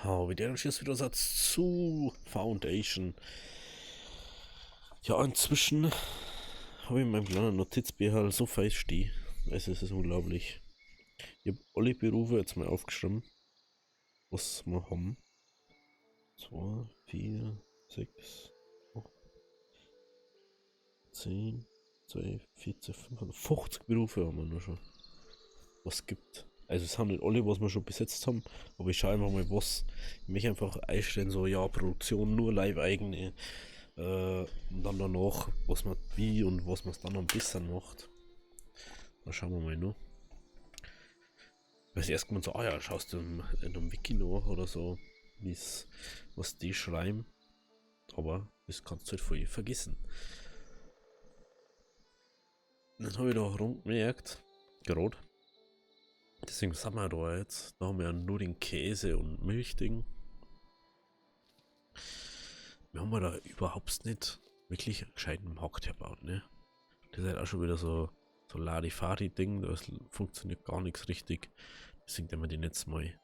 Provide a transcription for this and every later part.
Habe der jetzt wieder Satz zu Foundation. Ja, inzwischen habe ich in meinem kleinen Notizbecher so fest stehen. Es ist unglaublich. Ich habe alle Berufe jetzt mal aufgeschrieben, was wir haben. 2, 4, 6, 8, 10, 12, 14, 15, 50 Berufe haben wir nur schon. Was gibt. Also es haben nicht alle, was wir schon besetzt haben, aber ich schaue einfach mal was. Ich möchte einfach einstellen, so ja, Produktion nur Live-eigene. Und dann danach, was man wie und was man es dann am besten macht. Da schauen wir mal nur. Weil erst mal so, ah ja, schaust du in einem Wiki nach oder so, wie's, was die schreiben. Aber das kannst du halt voll vergessen. Dann habe ich da rumgemerkt, gerade. Deswegen sind wir da jetzt. Da haben wir ja nur den Käse und Milchding. Wir haben da überhaupt nicht wirklich einen gescheiten Markt herbaut, ne? Das ist halt auch schon wieder so Larifari-Ding, da funktioniert gar nichts richtig. Deswegen werden wir den jetzt mal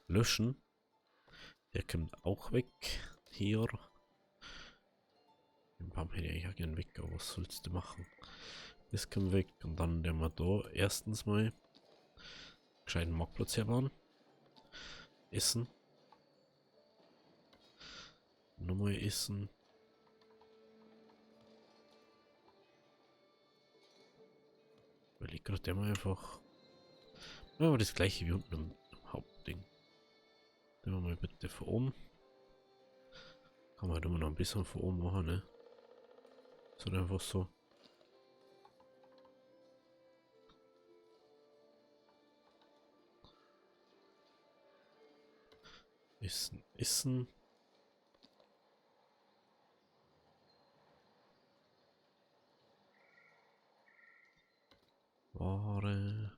löschen. Der kommt auch weg. Hier. Den Baum hätte ich eigentlich auch gern weg, aber was sollst du machen? Das kommt weg und dann werden wir da erstens mal gescheiten Marktplatz herbauen. Essen. Nochmal essen. Überleg gerade der mal einfach. Ja, das gleiche wie unten im Hauptding. Nehmen wir mal bitte von oben. Kann man halt immer noch ein bisschen von oben machen, ne? Ist halt einfach so. Essen, essen. Ware.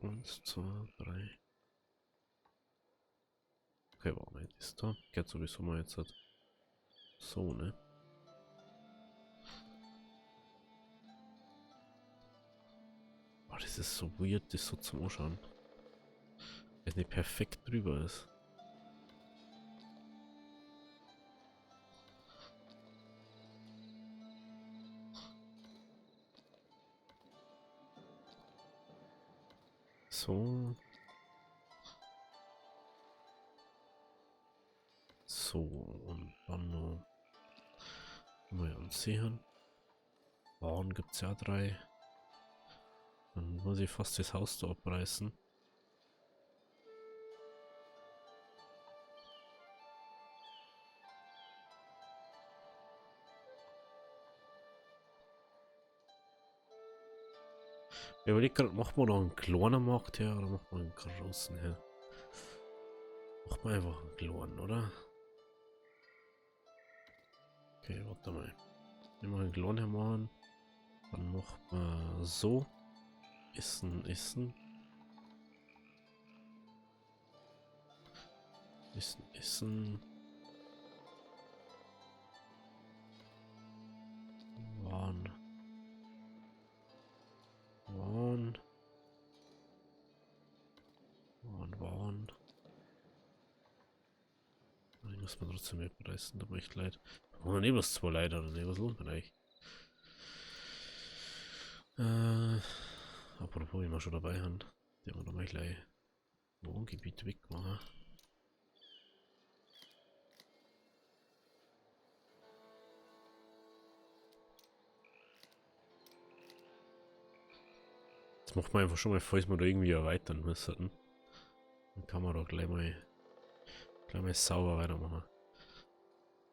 1, 2, 3. Okay, Ware ist da. Geht sowieso mal jetzt halt. So, ne? Oh, das ist so weird, das so zum Anschauen. Wenn es nicht perfekt drüber ist. So. So, und dann noch mal ansehen. Waren gibt es ja 3. Dann muss ich fast das Haus da abreißen. Ich überlege gerade, machen wir noch einen kleinen Markt her oder machen wir einen großen her? Machen wir einfach einen kleinen, oder? Okay, warte mal. Nehmen wir einen kleinen hermachen. Dann machen wir so. Essen, essen. Essen, essen. Waren. Waren. Waren. Ich muss man trotzdem mitreißen, tut mir echt leid. Oder nehmen wir es zwar leider, oder ne, was lohnt man eigentlich? Apropos, ich mal schon dabei haben. Den wir doch mal gleich Wohngebiet wegmachen. Das macht man einfach schon mal, falls wir da irgendwie erweitern müssen. Dann kann man doch gleich mal sauber weitermachen.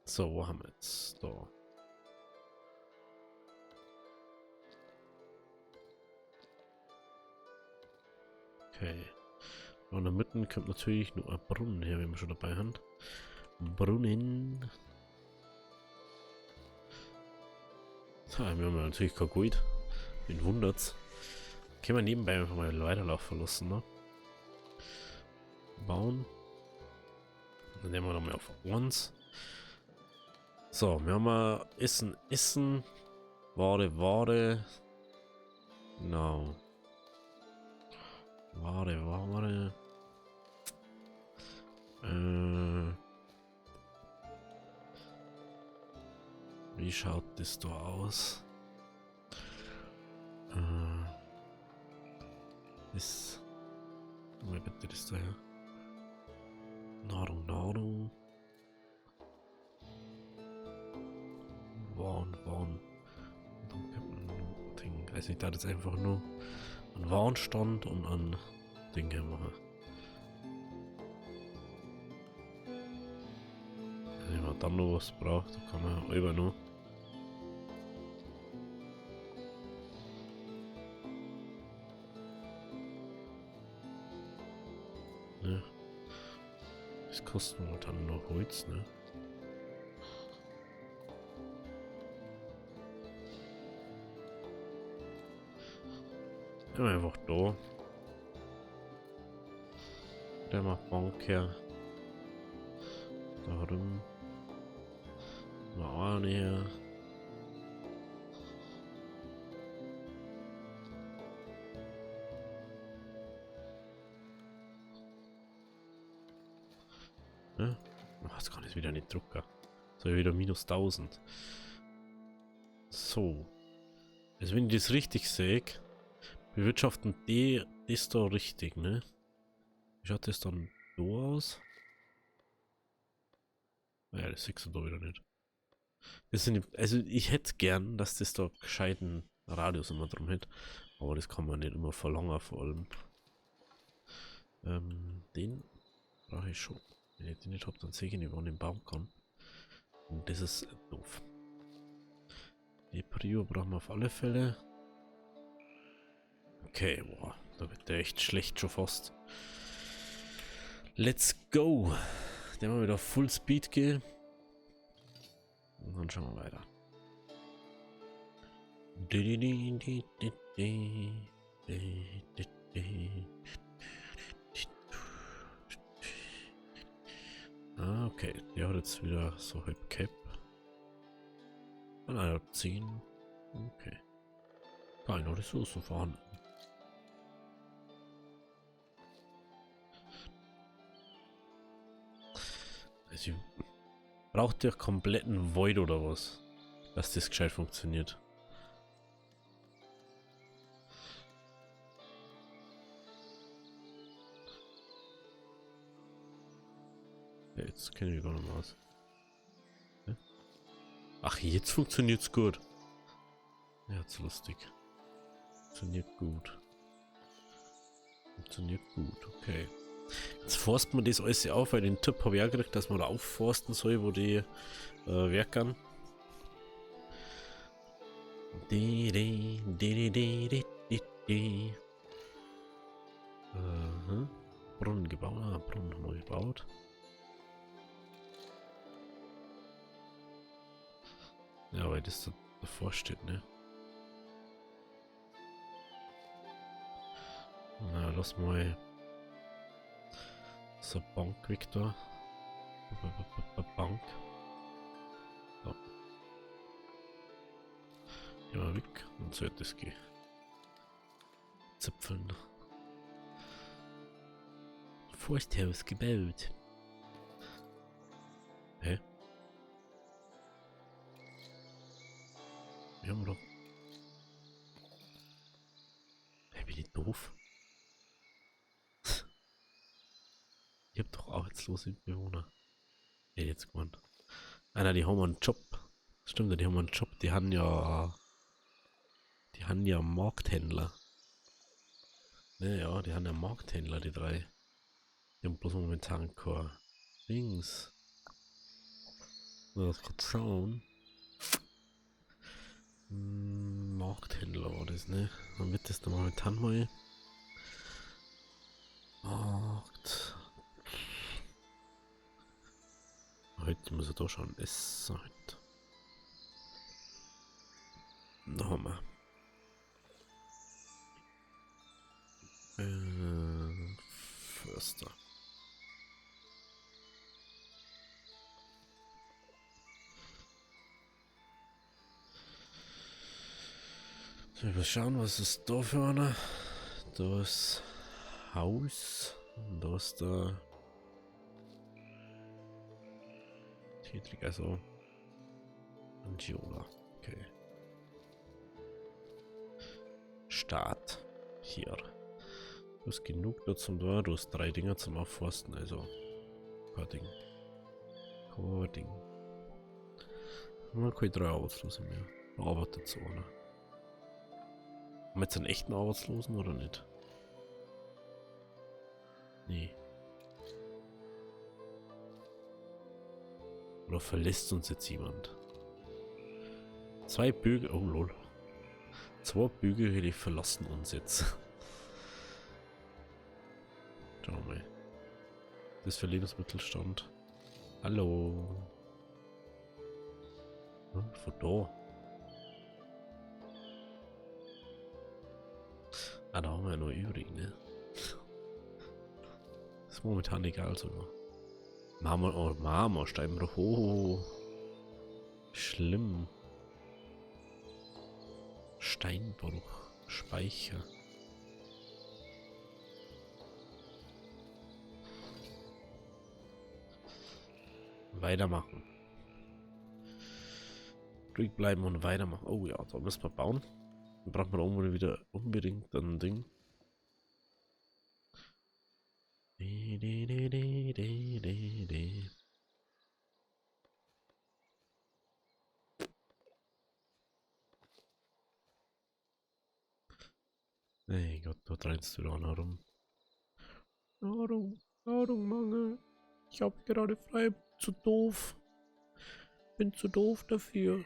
So, wo haben wir jetzt? Da. Okay. Und in der Mitte kommt natürlich nur ein Brunnen her, wenn wir schon dabei haben. Brunnen. So, wir haben natürlich kein Gold. Wen wundert's. Können wir nebenbei einfach mal weiterlaufen lassen, ne? Bauen. Dann nehmen wir nochmal auf 1. So, wir haben Essen, Essen. Ware, Ware. Genau. Ware. Wie schaut das da aus? Ist. Mal bitte das da her. Nahrung. Waren. Ding. Also ich darf jetzt einfach nur einen Warenstand und ein Ding hier machen. Wenn man dann noch was braucht, dann kann man über noch. Ja. Das kostet mir dann noch Holz, ne? Ja, einfach da. Der macht Bank her. Da rum. Mal her. Ja? Ach, das kann ich wieder nicht drucken. So, wieder minus 1000. So. Also wenn ich das richtig sehe, bewirtschaften die das da richtig, ne? Wie schaut das dann so aus? Ja, das siehst du da wieder nicht. Das sind, also ich hätte gern, dass das da gescheiten Radius immer drum hätte. Aber das kann man nicht immer verlangen, vor allem. Den brauche ich schon. Wenn ich den nicht habe, dann sehe ich nicht, wo ich den bauen kann. Und das ist doof. Die Prio brauchen wir auf alle Fälle. Okay, boah, da wird der echt schlecht schon fast. Let's go! Den mal wieder auf Full Speed gehen. Und dann schauen wir weiter. Ah, okay. Der hat jetzt wieder so halb Cap. Und er hat 10. Okay. Keine Ressourcen vorhanden. Also, braucht ihr kompletten Void oder was? Dass das gescheit funktioniert. Ja, jetzt kenne ich gar nicht mehr aus. Ja? Ach, jetzt funktioniert's gut. Ja, ist lustig. Funktioniert gut. Funktioniert gut, okay. Jetzt forsten wir das alles auf, weil den Tipp habe ich auch gekriegt, dass man da aufforsten soll, wo die werkern. Brunnen gebaut. Ah, Brunnen haben wir gebaut. Ja, weil das da davor steht, ne? Na, lass mal so Bank weg da. Bank. So. Ja, mal weg und so wird das gehen. Zipfeln. Forsthaus gebaut. Hä? Wir haben doch. Hä, bin ich doof? Ich hab doch arbeitslose Bewohner. Ja, jetzt gemeint. Einer, die haben einen Job. Stimmt, die haben einen Job. Die haben ja. Die haben ja Markthändler. Ne, ja, die haben ja Markthändler, die drei. Die haben bloß momentan kein Dings. Das kurz schauen. Markthändler war das, ne? Dann wird das da momentan mal. Markt. Heute muss er da schauen. Es halt. Da haben wir. Förster. So, wir schauen, was ist da für einer. Da ist Haus. Und da ist der Tetrik, also Angiola. Okay. Start. Hier. Du hast genug da zum Tor. Du hast 3 Dinger zum Aufforsten, also kein Ding. Kein Ding. Man kann 3 Arbeitslose mehr. Da arbeitet so einer. Haben wir jetzt einen echten Arbeitslosen oder nicht? Nee. Oder verlässt uns jetzt jemand? 2 Bügel. Oh lol. 2 Bügel, die verlassen uns jetzt. Schau mal. Das ist für Lebensmittelstand. Hallo. Hm, von da. Ah, da haben wir ja noch übrig, ne? Ist momentan egal sogar. Marmor, oh, Marmorsteinbruch. Oh. Schlimm. Steinbruch. Speicher. Weitermachen. Ruhig bleiben und weitermachen. Oh ja, da müssen wir bauen. Dann braucht man auch wieder unbedingt ein Ding. Hey Gott, da rennst du da noch rum. Nahrungsmangel. Ich habe gerade frei. Zu doof. Bin zu doof dafür.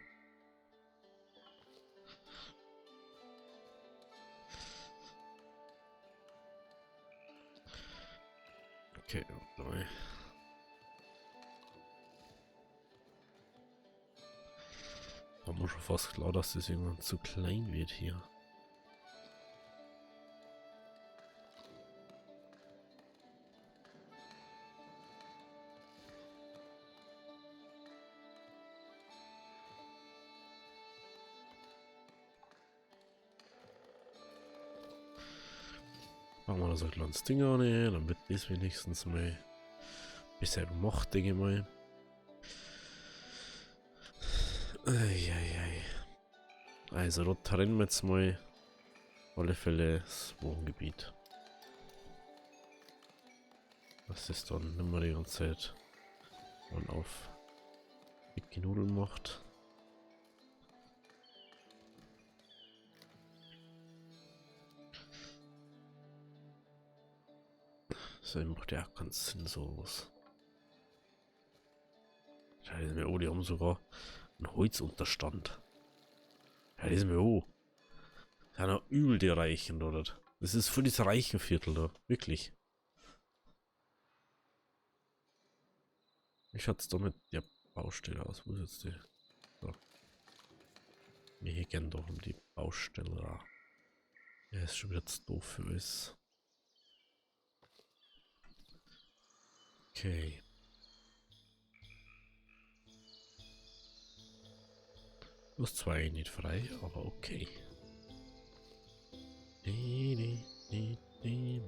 Okay, dabei. War mir schon fast klar, dass das irgendwann zu klein wird hier. Machen wir da so ein kleines Ding an, damit das wenigstens mal bisher gemacht, denke ich mal. Eieiei. Also da trennen wir jetzt mal auf alle Fälle das Wohngebiet. Was ist dann nicht mehr die ganze Zeit man auf dicke Nudeln macht. So macht ja auch keinen Sinn sowas. Scheiße mir, oh, die haben sogar einen Holzunterstand. Scheiße mir, oh. Das sind ja übel die Reichen, oder? Das ist für das Reichenviertel da, wirklich. Wie schaut's da mit der Baustelle aus? Wo ist jetzt die? So. Wir gehen doch um die Baustelle da. Ja, ist schon wieder zu doof für uns. Okay. Du hast 2 nicht frei, aber okay.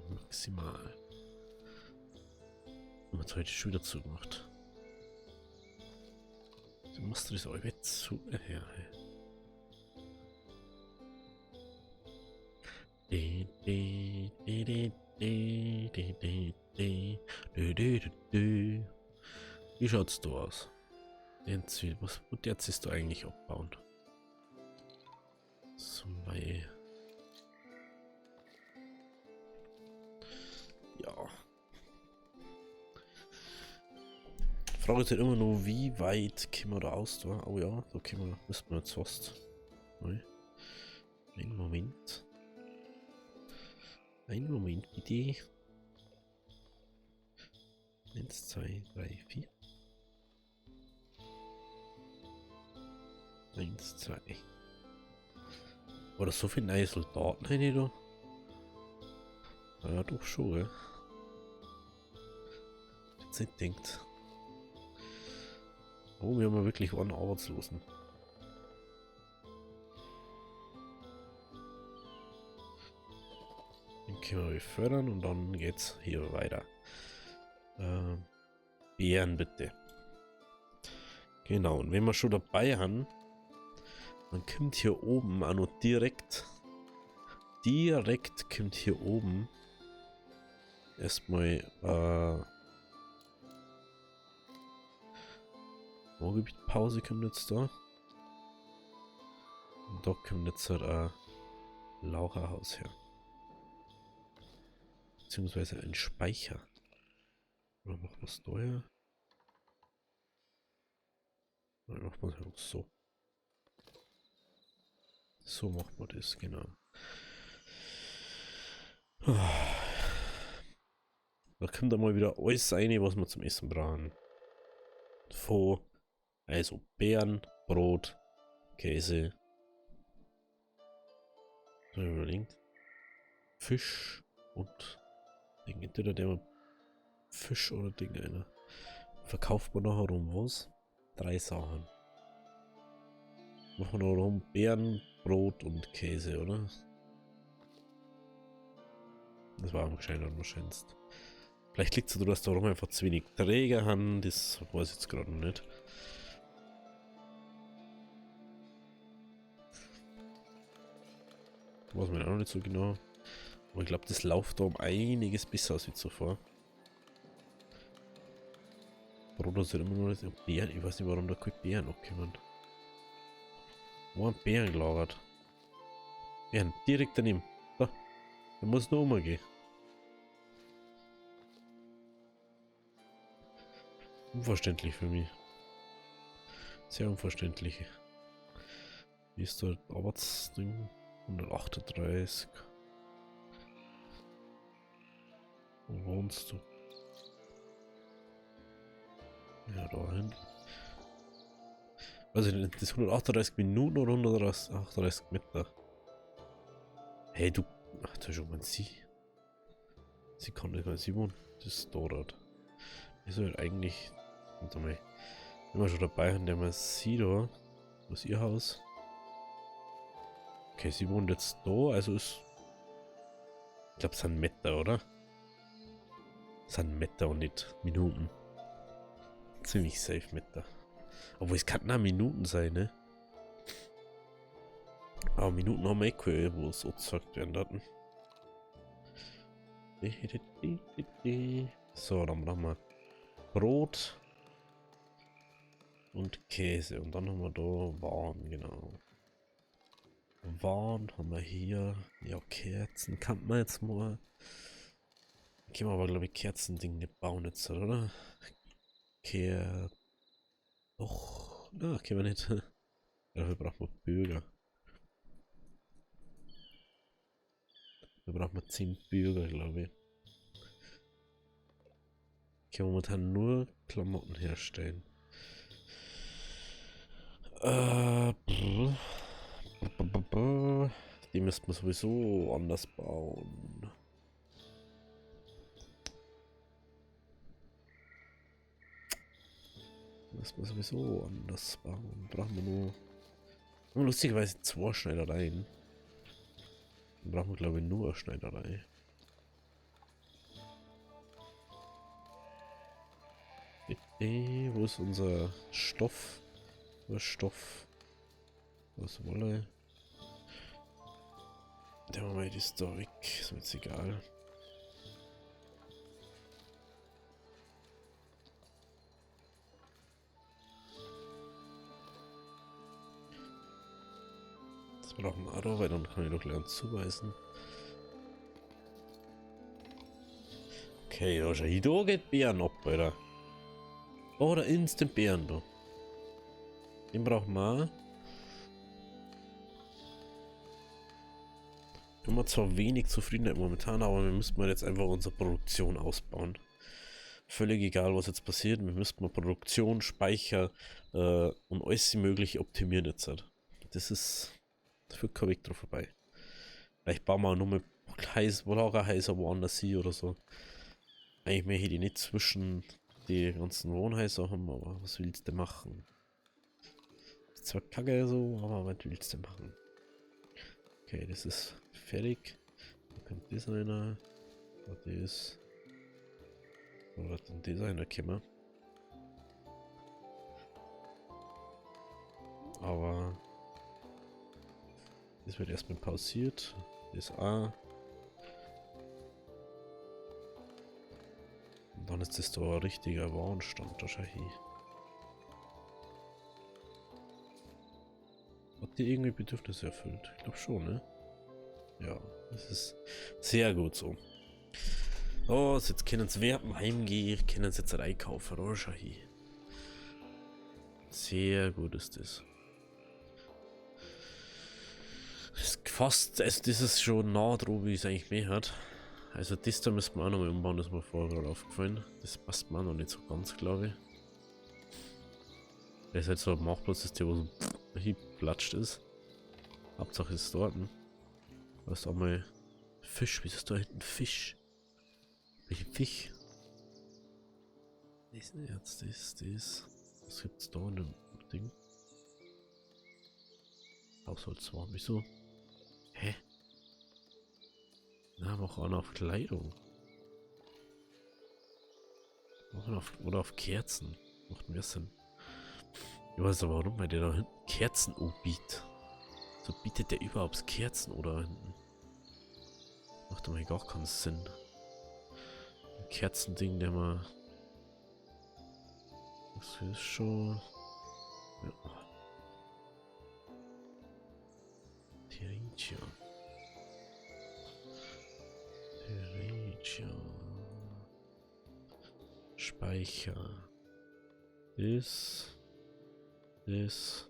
Maximal. Und jetzt heute schon wieder zugemacht. Du musst das auch wieder zu. Ja. Wie schaut's da aus? Was wird jetzt ist da eigentlich abbauen? Zwei. Ja. Frage ist halt immer nur, wie weit können wir da aus da? Oh ja, da können wir, müssen wir jetzt fast. Einen Moment. Einen Moment bitte. 1, 2, 3, 4. 1, 2. Oder so viele neue Soldaten hätte ich da? Ja, doch schon, gell? Jetzt nicht denkt. Oh, wir haben ja wirklich einen Arbeitslosen. Den können wir fördern und dann geht's hier weiter. Beeren bitte. Genau, und wenn wir schon dabei haben, dann kommt hier oben auch noch direkt kommt hier oben erstmal Moorgebietpause kommt jetzt da. Und da kommt jetzt halt ein Lagerhaus her. Beziehungsweise ein Speicher. Oder machen wir es da her? Oder machen wir es so. So macht man das, genau. Da kommt dann mal wieder alles rein, was wir zum Essen brauchen. Also Beeren, Brot, Käse. Überlegt. Fisch und Ding. Entweder der Fisch oder Ding einer. Verkauft man nachher um was? 3 Sachen. Machen wir noch rum Beeren, Brot und Käse, oder? Das war am wahrscheinlichsten. Vielleicht liegt es daran, dass da rum einfach zu wenig Träger haben, das weiß ich jetzt gerade noch nicht. Weiß man auch noch nicht so genau. Aber ich glaube, das läuft da um einiges besser als wie zuvor. Brot sind immer noch nicht Beeren. Ich weiß nicht, warum da keine Beeren abkommen. Wo haben Beeren gelagert? Beeren direkt daneben. Da. Da muss noch umgehen. Unverständlich für mich. Sehr unverständlich. Wie ist da Arbeitsding? 138. Wo wohnst du? Ja, da hinten. Also das 138 Minuten oder 138 Meter? Hey, du. Ach, da schon mal sie. Sie kann nicht mal Simon. Das ist dort. Ist halt eigentlich. Warte mal. Wenn wir schon dabei haben, der mal sie da. Wo ist ihr Haus? Okay, sie wohnt jetzt da, also ist. Ich glaube, es sind Meter, oder? Es sind Meter und nicht Minuten. Ziemlich safe Meter. Obwohl es kann auch Minuten sein, ne? Aber Minuten haben wir eh keine, wo es so gesagt werden hatten. So, dann machen wir Brot und Käse. Und dann haben wir da Waren, genau. Waren haben wir hier. Ja, Kerzen kann man jetzt mal. Können wir aber, glaube ich, Kerzending nicht bauen jetzt, oder? Doch. Na, können wir nicht. Dafür brauchen wir Bürger. Da brauchen wir 10 Bürger, glaube ich. Ich kann momentan nur Klamotten herstellen. Die müssten wir sowieso anders bauen. Müssen wir sowieso anders bauen. Brauchen wir nur. Lustigerweise 2 Schneidereien. Dann brauchen wir, glaube ich, nur eine Schneiderei. Wo ist unser Stoff? Was Stoff? Was Wolle? Der Moment ist da weg. Ist mir jetzt egal. Das brauchen wir auch, weil dann kann ich doch lernen zuweisen. Okay, da schau ich, da geht Bären ab, Alter. Oder Instant Bären da. Den brauchen wir auch. Wir haben zwar wenig Zufriedenheit momentan, aber wir müssen mal jetzt einfach unsere Produktion ausbauen. Völlig egal, was jetzt passiert, wir müssen mal Produktion, Speicher und alles mögliche optimieren jetzt. Das ist, da führt kein Weg drauf vorbei. Vielleicht bauen wir auch nur mal Lagerhäuser woanders hin oder so. Eigentlich möchte ich die nicht zwischen die ganzen Wohnhäuser haben, aber was willst du machen? Ist zwar kacke so, aber was willst du machen? Okay, das ist fertig. Da kommt das einer. Da das. Oder dann das einer kommen. Aber das wird erstmal pausiert. Das auch. Und dann ist das da ein richtiger Warenstand, da schau hin. Hat die irgendwie Bedürfnisse erfüllt? Ich glaube schon, ne? Ja, das ist sehr gut so. Oh, jetzt können sie werben heimgehen, können sie jetzt einkaufen, oder? Schau hin. Sehr gut ist das. Das ist fast, also das ist schon nah dran, wie es eigentlich mehr hat. Also das da müssen wir auch nochmal umbauen, das ist mir vorher gerade aufgefallen. Das passt mir auch noch nicht so ganz, glaube ich. Das ist halt so ein Marktplatz, wo so hinplatscht ist. Hauptsache ist es dort. Da ist auch mal Fisch. Wieso ist da hinten Fisch? Welchen Fisch? Das ist jetzt das. Was gibt's da in dem Ding? Haushaltswaren. Wieso? Hä? Na, mach auch noch auf Kleidung. Oder auf Kerzen. Macht mehr Sinn. Ich weiß aber warum, weil der da hinten Kerzen anbietet. So bietet der überhaupt Kerzen oder hinten. Macht aber gar keinen Sinn. Ein Kerzending, der mal. Das ist schon. Ja. Terencia. Speicher. Das. Was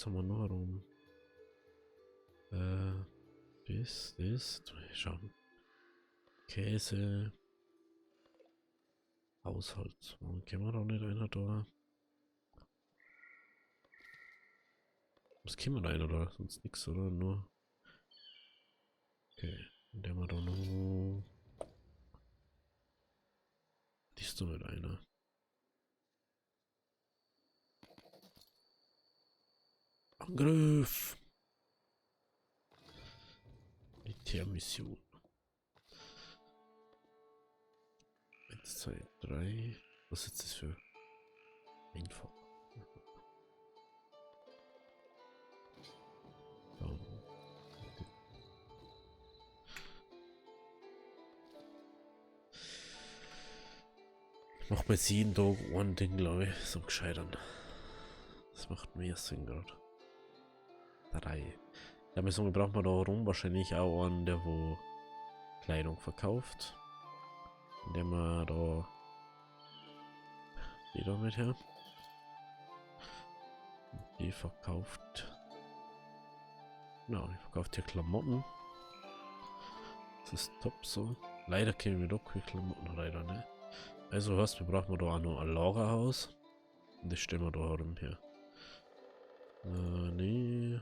haben wir noch rum? Das. Schauen. Käse. Haushalt. Warum können wir da nicht einer da? Was können wir da einer da? Sonst nichts, oder? Nur. Okay. Und der mal da noch. Die ist doch nicht einer. Angriff! Militärmission. 1, 2, 3. Was ist das für einfach? Ich mach mal 7 Tage ein Ding, glaube ich, so gescheitern. Das macht mehr Sinn gerade. 3. Ja, wir brauchen wir da rum wahrscheinlich auch einen, der wo Kleidung verkauft. Indem wir da die da mit her. Die verkauft. Ja, die verkauft hier Klamotten. Das ist top so. Leider können wir doch keine Klamotten leider, ne? Also was, wir brauchen da auch noch ein Lagerhaus. Und das stellen wir da rum hier. Nee.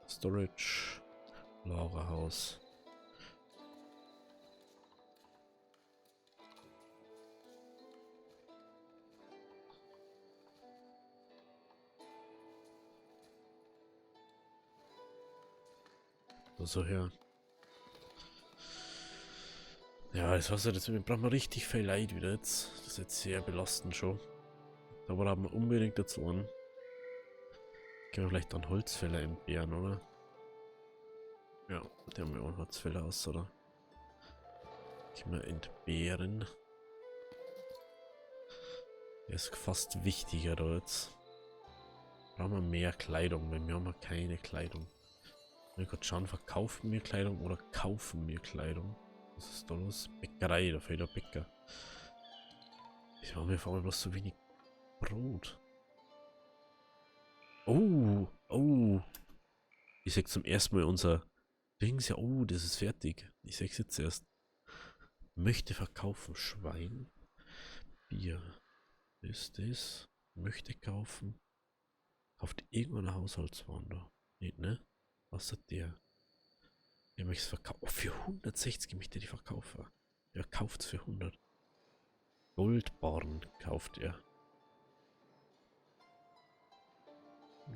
Storage. Lagerhaus. So her. Ja, das heißt, jetzt brauchen wir richtig viel Leid wieder jetzt. Das ist jetzt sehr belastend schon. Aber da haben wir unbedingt dazu an. Können wir vielleicht dann Holzfäller entbehren, oder? Ja, der haben wir auch Holzfäller aus, oder? Können wir entbehren. Der ist fast wichtiger da jetzt. Brauchen wir mehr Kleidung, weil wir haben ja keine Kleidung. Ich will gerade schauen, verkaufen wir Kleidung oder kaufen wir Kleidung? Was ist da los? Bäckerei, da fehlt der Bäcker. Ich habe mir vor allem bloß so wenig Brot. Oh. Ich sehe zum ersten Mal unser Dings, ja, oh, das ist fertig. Ich sehe es jetzt erst. Möchte verkaufen Schwein. Bier. Ist das? Möchte kaufen. Kauft irgendwann eine Haushaltswaren da. Nicht, ne? Was hat der? Der möchte es verkaufen. Oh, für 160 möchte die verkaufen. Er kauft es für 100. Goldbarren kauft er.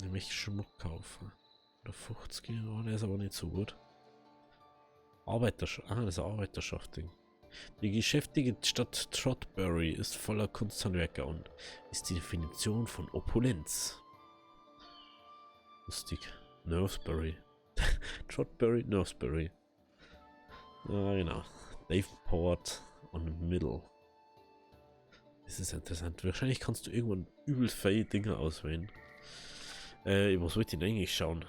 Nämlich Schmuck kaufen. Oder 50, oh, der ist aber nicht so gut. Das ist ein Arbeiterschaft-Ding. Die geschäftige Stadt Trotbury ist voller Kunsthandwerker und ist die Definition von Opulenz. Lustig. Nervesbury. Trotbury, Nervesbury. Ja, genau. Davenport und Middle. Das ist interessant. Wahrscheinlich kannst du irgendwann übelst viele Dinge auswählen. Was wollte ich denn eigentlich schauen?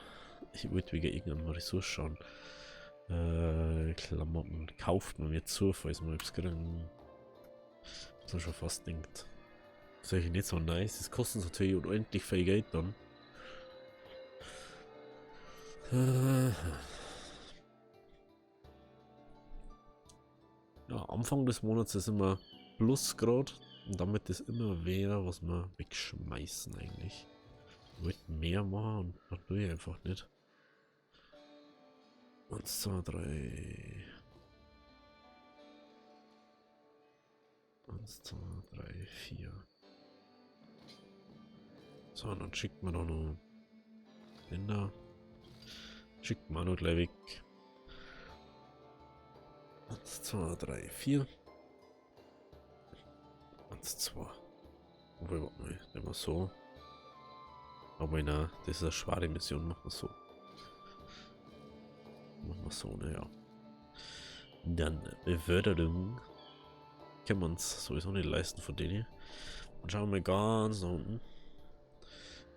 Ich wollte wegen irgendeinem Ressource schauen. Klamotten kauft man mir zu, falls man etwas kriegen. So schon fast denkt. Das ist eigentlich nicht so nice. Das kostet natürlich unendlich viel Geld dann. Ja, Anfang des Monats ist immer Plusgrad und damit ist immer mehr, was wir wegschmeißen eigentlich. Ich wollte mehr machen und das tue ich einfach nicht. 1, 2, 3. 1, 2, 3, 4. So, dann schickt man doch noch den da. Schickt man auch noch gleich weg. 1, 2, 3, 4. 1, 2. Wobei, warte mal, nehmen wir so. Aber na, das ist eine schwere Mission, machen wir so. Machen wir so, naja. Dann Beförderung. Können wir uns sowieso nicht leisten von denen. Und schauen wir ganz nach unten.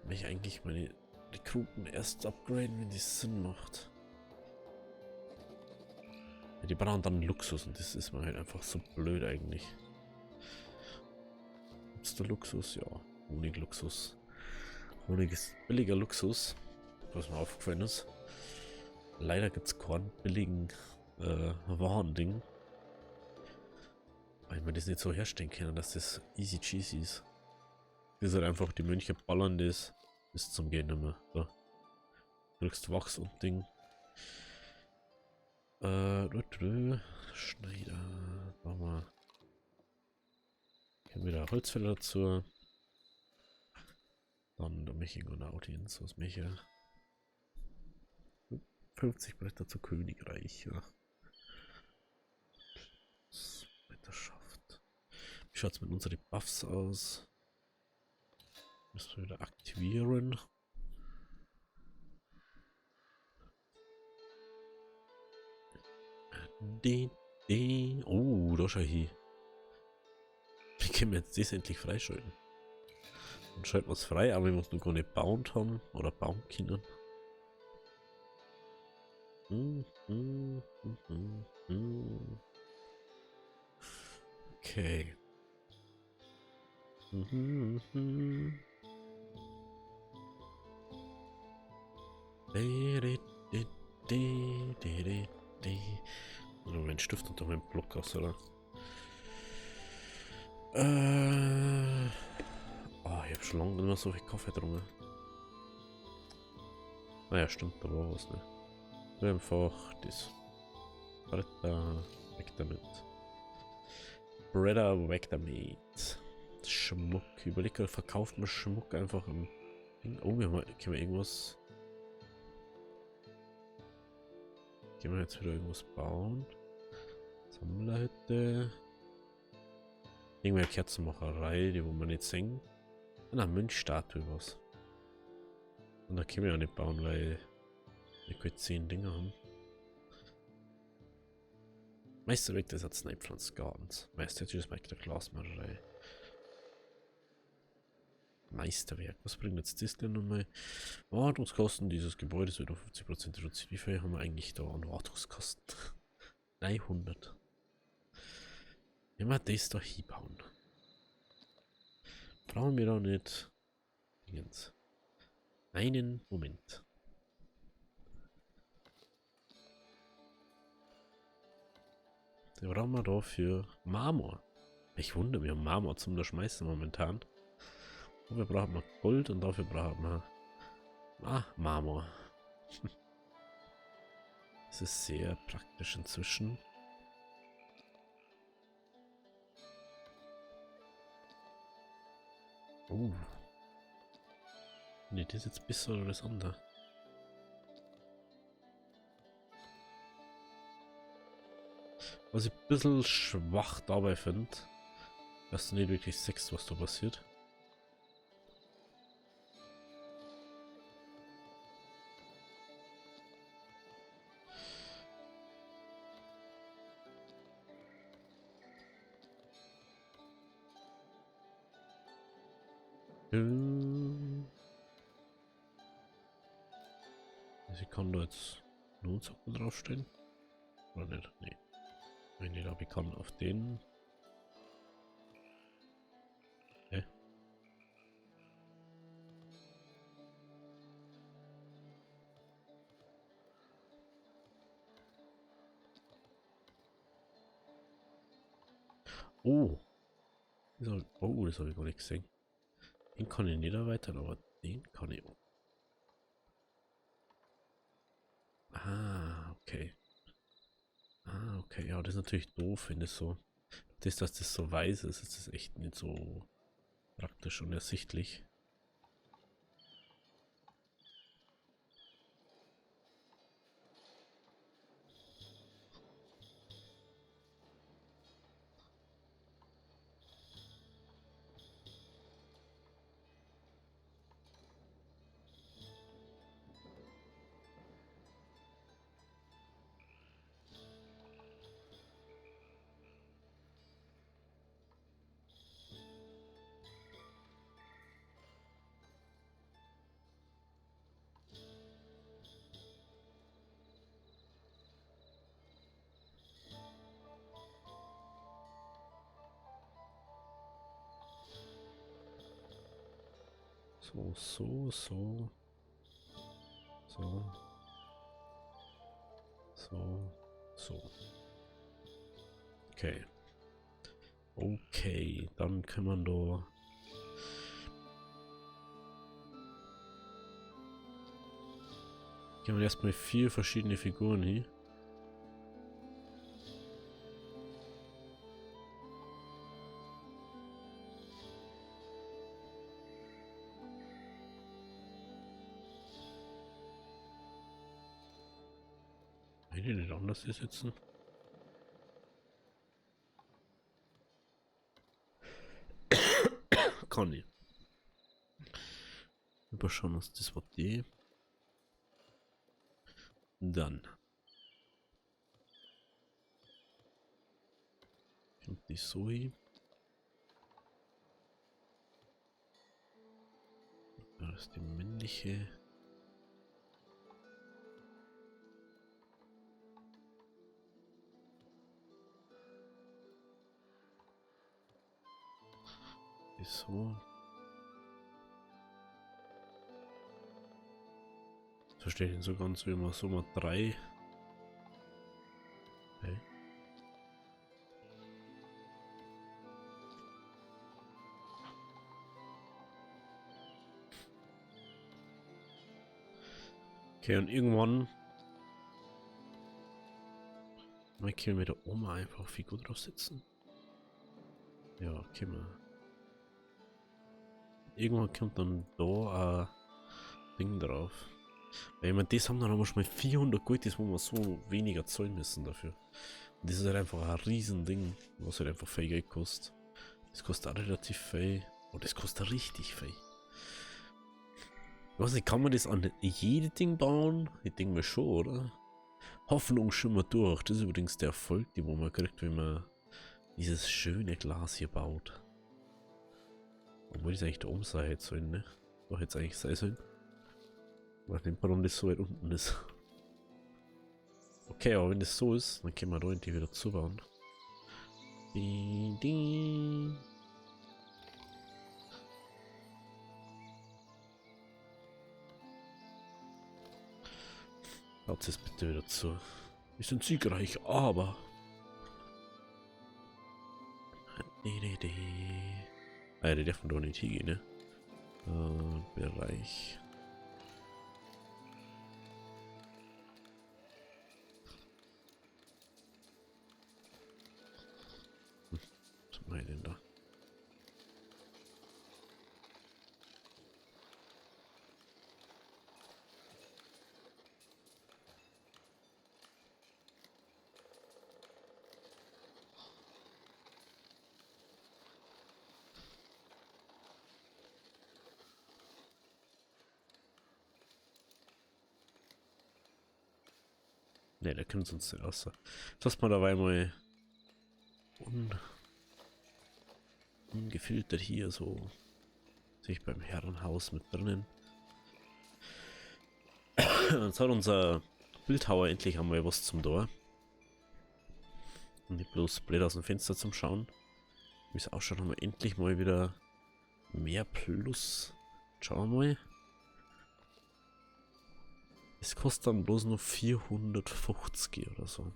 Wenn ich eigentlich meine Rekruten erst upgraden, wenn das Sinn macht. Ja, die brauchen dann Luxus und das ist mir halt einfach so blöd eigentlich. Gibt's da Luxus? Ja, Honig-Luxus. Honig ist billiger Luxus, was mir aufgefallen ist. Leider gibt es keinen billigen Warending. Weil wir das nicht so herstellen können, dass das easy cheesy ist. Das ist halt einfach, die Mönche ballern das bis zum Gehen nicht mehr. So. Kriegst Wachs und Ding. Schneider. Machen wir. Können wieder Holzfäller dazu. Dann der Meching und Audienz aus Mecha. 50 Bretter zu Königreich. Ja. Ritterschaft. Wie schaut es mit unseren Buffs aus? Müssen wir wieder aktivieren. Oh, da schau hier. Wie können wir jetzt das endlich freischalten? Dann schalten wir es frei, aber wir müssen noch gar nicht bound haben oder bauen können. Okay. Oder mein Stift unter meinem Block aus, oder? Oh, ich hab schon lange nicht mehr so viel Kaffee getrunken. Naja, stimmt, da war was, ne? Einfach das. Bretter, weg damit. Bretter, weg damit. Schmuck. Überlege, verkauft man Schmuck einfach im Ding. Oh, können wir irgendwas. Können wir jetzt wieder irgendwas bauen? Sammlerhütte. Irgendwelche Kerzenmacherei, die wo man nicht sehen. Eine Mönchstatue was. Und da können wir ja nicht bauen, weil wir können 10 Dinger haben. Meisterwerk des Arzneipflanzgartens. Meisterwerk der Glasmalerei. Meisterwerk. Was bringt jetzt das denn nochmal? Wartungskosten dieses Gebäudes wird um 50% reduziert. Wie viel haben wir eigentlich da an Wartungskosten? 300. Wenn wir das da hinbauen. Brauchen wir da nicht. Dingens. Einen Moment. Da brauchen wir dafür Marmor. Ich wundere, wir haben Marmor zum Schmeißen momentan. Dafür brauchen wir Gold und dafür brauchen wir Marmor. Das ist sehr praktisch inzwischen. Ne, das ist jetzt besser oder das andere? Was ich ein bisschen schwach dabei finde, dass du nicht wirklich siehst, was da passiert. Also ich kann da jetzt Notsachen draufstellen. Oder nicht? Nee. Wenn ich da bekannt auf den. Hä? Oh. Das habe ich gar nicht gesehen. Den kann ich nicht erweitern, aber den kann ich auch. Ah, okay. Ah, okay. Ja, das ist natürlich doof, wenn das so. Dass das so weiß ist, ist das echt nicht so praktisch und ersichtlich. So, so, so. So. So. So. Okay. Okay, dann kann man da. Hier haben wir erstmal 4 verschiedene Figuren hier. Will die nicht anders hier sitzen? Kann ich. Überschauen uns das war die. Dann. Kommt die so hin. Da ist die männliche. Die so. So steht ihn so ganz wie immer so mal 3. Okay. Okay, und irgendwann mal können wir da oben einfach Figur drauf sitzen. Ja, können wir. Irgendwann kommt dann da ein Ding drauf. Weil ich meine, das haben dann aber schon mal 400 Gold, das wo wir so weniger zahlen müssen dafür. Und das ist halt einfach ein Riesending, was halt einfach viel Geld kostet. Das kostet auch relativ viel. Und das kostet richtig viel. Ich weiß nicht, kann man das an jedes Ding bauen? Ich denke mir schon, oder? Hoffnung schimmert durch. Das ist übrigens der Erfolg, den man kriegt, wenn man dieses schöne Glas hier baut. Obwohl das eigentlich da oben sein hätte sollen, ne? Doch jetzt eigentlich sein sollen. Ich weiß nicht, warum das so weit unten ist. Okay, aber wenn das so ist, dann können wir da die wieder zubauen. Baut es bitte wieder zu. Wir sind siegreich, aber. Ah ja, die dürfen doch nicht hingehen, ne? Bereich. Was machen wir denn da? Ne, der kommt sonst nicht raus. Lass mal dabei mal ungefiltert hier so sich beim Herrenhaus mit drinnen. Jetzt hat unser Bildhauer endlich einmal was zum Tor. Und nicht bloß blöd aus dem Fenster zum Schauen. Wie es ausschaut, haben wir endlich mal wieder mehr Plus. Schauen wir mal. Es kostet dann bloß noch 450 oder so.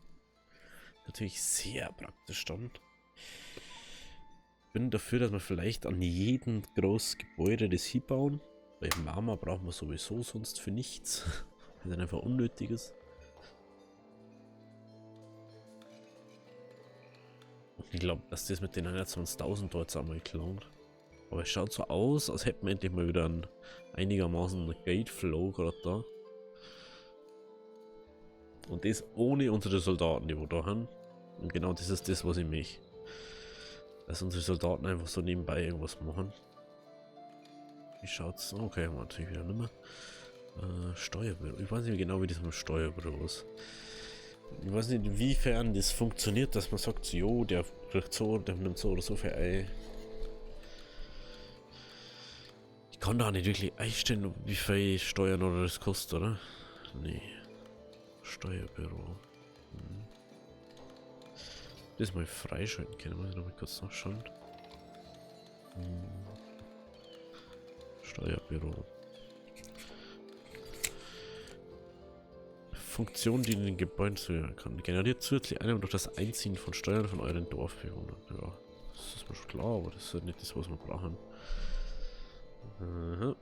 Natürlich sehr praktisch dann. Ich bin dafür, dass wir vielleicht an jedem großen Gebäude das hier bauen. Weil Marmor brauchen wir sowieso sonst für nichts. Das ist einfach Unnötiges. Ich glaube, dass das mit den 21.000 dort einmal gelangt. Aber es schaut so aus, als hätten wir endlich mal wieder einen einigermaßen Gate-Flow gerade da. Und das ohne unsere Soldaten, die wir da haben. Und genau das ist das, was ich möchte. Dass unsere Soldaten einfach so nebenbei irgendwas machen. Wie schaut's? Okay, haben wir natürlich wieder nicht mehr. Steuerbüro. Ich weiß nicht genau, wie das mit dem Steuerbüro ist. Ich weiß nicht, inwiefern das funktioniert, dass man sagt, jo, der kriegt so, der nimmt so oder so viel ein. Ich kann da nicht wirklich einstellen, wie viel Steuern oder das kostet, oder? Nee. Steuerbüro. Das mal freischalten können, muss ich noch mal kurz nachschauen. Steuerbüro. Funktion, die in den Gebäuden zuhören kann. Generiert zusätzlich Einnahmen durch das Einziehen von Steuern von euren Dorfbewohnern. Ja, das ist mir schon klar, aber das ist halt nicht das, was wir brauchen. Aha.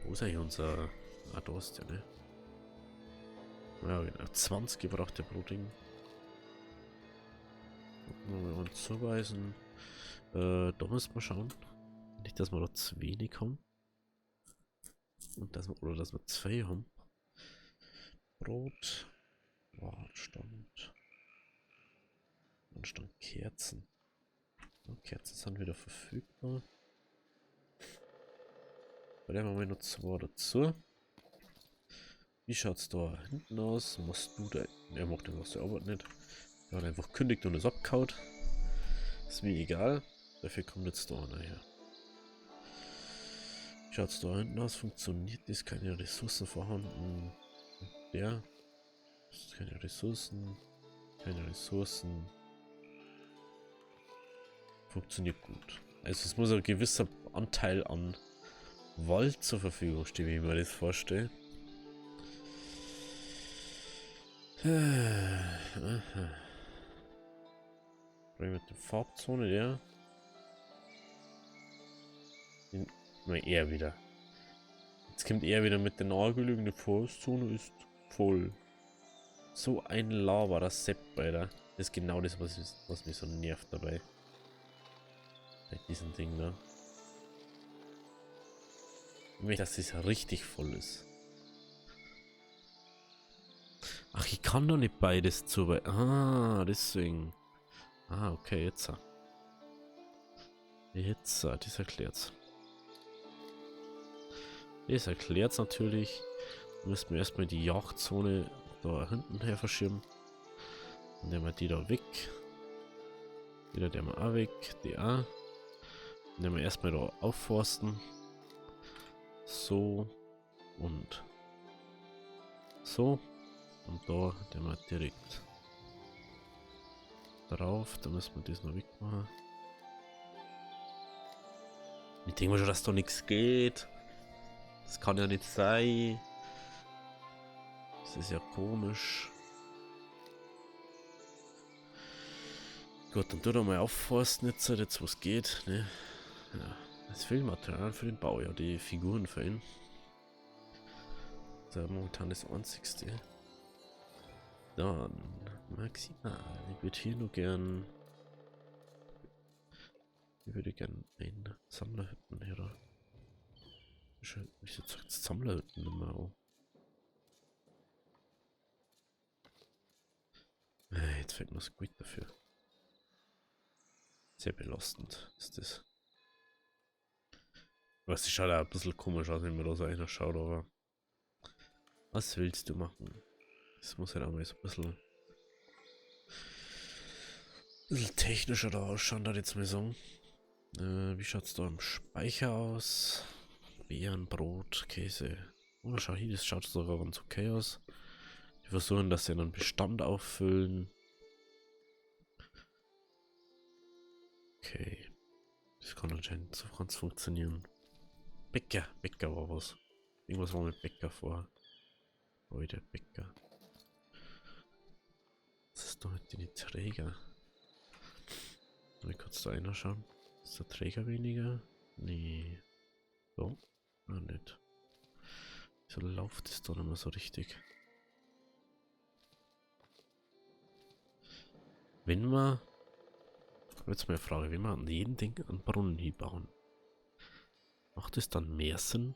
Wo ist eigentlich unser... Ah, da ist der, ne? Ja, genau. 20 gebraucht der pro Ding. Wenn wir uns zuweisen. Da müssen wir schauen. Nicht, dass wir da zu wenig haben. Und dass wir, oder dass wir 2 haben. Brot. Stand. Und stand Kerzen. Ja, Kerzen sind wieder verfügbar. Da nehmen wir mal noch 2 dazu. Wie schaut's da hinten aus? Machst du da. Er macht den was der Arbeit nicht. Er hat einfach kündigt und ist abgehauen. Ist mir egal. Dafür kommt jetzt da einer her. Wie schaut's da hinten aus? Funktioniert das? Keine Ressourcen vorhanden. Der. Keine Ressourcen. Keine Ressourcen. Funktioniert gut. Also es muss ein gewisser Anteil an Wald zur Verfügung stehen, wie ich mir das vorstelle. Mit der Farbzone, der. Mal er wieder. Jetzt kommt er wieder mit der nahegelegenen Forstzone ist voll. So ein Laberer Sepp, Alter. Das ist genau das, was mich so nervt dabei. Bei diesem Ding da. Ich möchte, dass das richtig voll ist. Ach, ich kann doch nicht beides zu. Ah, deswegen. Ah, okay, jetzt. Jetzt, das erklärt's. Das erklärt's natürlich. Da müssen wir erstmal die Jagdzone da hinten her verschieben. Dann nehmen wir die da weg. Wieder der mal auch weg. Die auch. Dann nehmen wir erstmal da aufforsten. So. Und so. Und da nehmen wir direkt drauf. Da müssen wir das noch wegmachen. Ich denke mal schon, dass da nichts geht. Das kann ja nicht sein. Das ist ja komisch. Gut, dann tut er mal aufforsten jetzt was geht. Ne? Ja, das fehlt Material für den Bau, ja, die Figuren fehlen. Das ist momentan das einzigste. Dann maximal. Ich würde hier nur gern. Ich würde gern einen Sammlerhütten her. Wieso sagt Sammlerhütten immer auch? Jetzt fällt mir das gut dafür. Sehr belastend ist das. Was, die schaut auch ein bisschen komisch aus, wenn man da so einer schaut, aber was willst du machen? Das muss halt auch mal so ein bisschen technischer da ausschauen, da jetzt mal sagen. Wie schaut's da im Speicher aus? Beeren, Brot, Käse. Oh, schau hier, das schaut sogar ganz okay aus. Die versuchen, dass sie einen Bestand auffüllen. Okay. Das kann anscheinend so ganz funktionieren. Bäcker war was. Irgendwas war mit Bäcker vor. Heute Bäcker. Was ist da mit den Träger? Mal kurz da einer schauen. Ist der Träger weniger? Nee. So? Ah, nicht. Wieso läuft es da nicht mehr so richtig? Wenn wir. Jetzt mal eine Frage, wenn wir an jedem Ding einen Brunnen hinbauen, macht es dann mehr Sinn?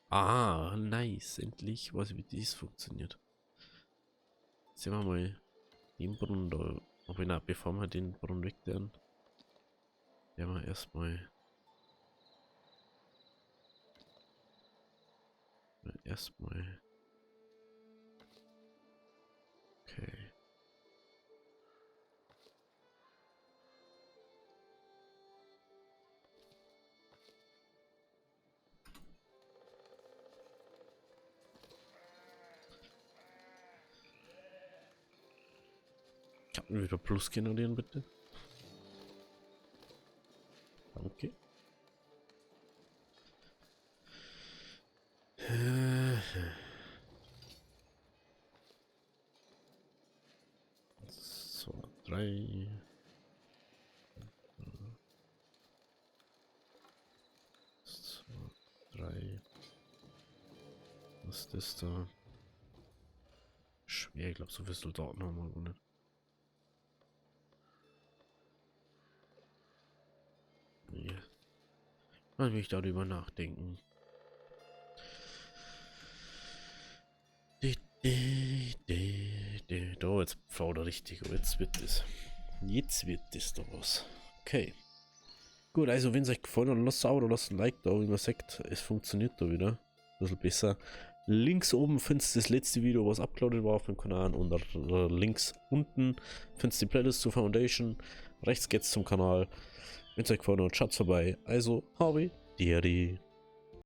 Ah, nice. Endlich weiß ich, wie das funktioniert. Sehen wir mal den Brunnen da. Aber na, bevor wir den Brunnen wegnehmen, werden wir erstmal. Okay. Kann man wieder Plus generieren, bitte? Danke. So, 3. 2, 3. Was ist das da? Schwer, ich glaube, so viele Soldaten haben wir aber nicht. Nee. Mal will ich darüber nachdenken. Da, jetzt pflauder richtig, aber jetzt wird das. Jetzt wird das da was. Okay. Gut, also wenn es euch gefallen hat, lasst ein Abo oder lasst ein Like da, wie man sagt, es funktioniert da wieder. Ein bisschen besser. Links oben findest du das letzte Video, was abgeladen war auf dem Kanal, und links unten findest du die Playlist zur Foundation. Rechts geht's zum Kanal. Wenn es euch gefallen hat, schaut vorbei. Also, habe Deri.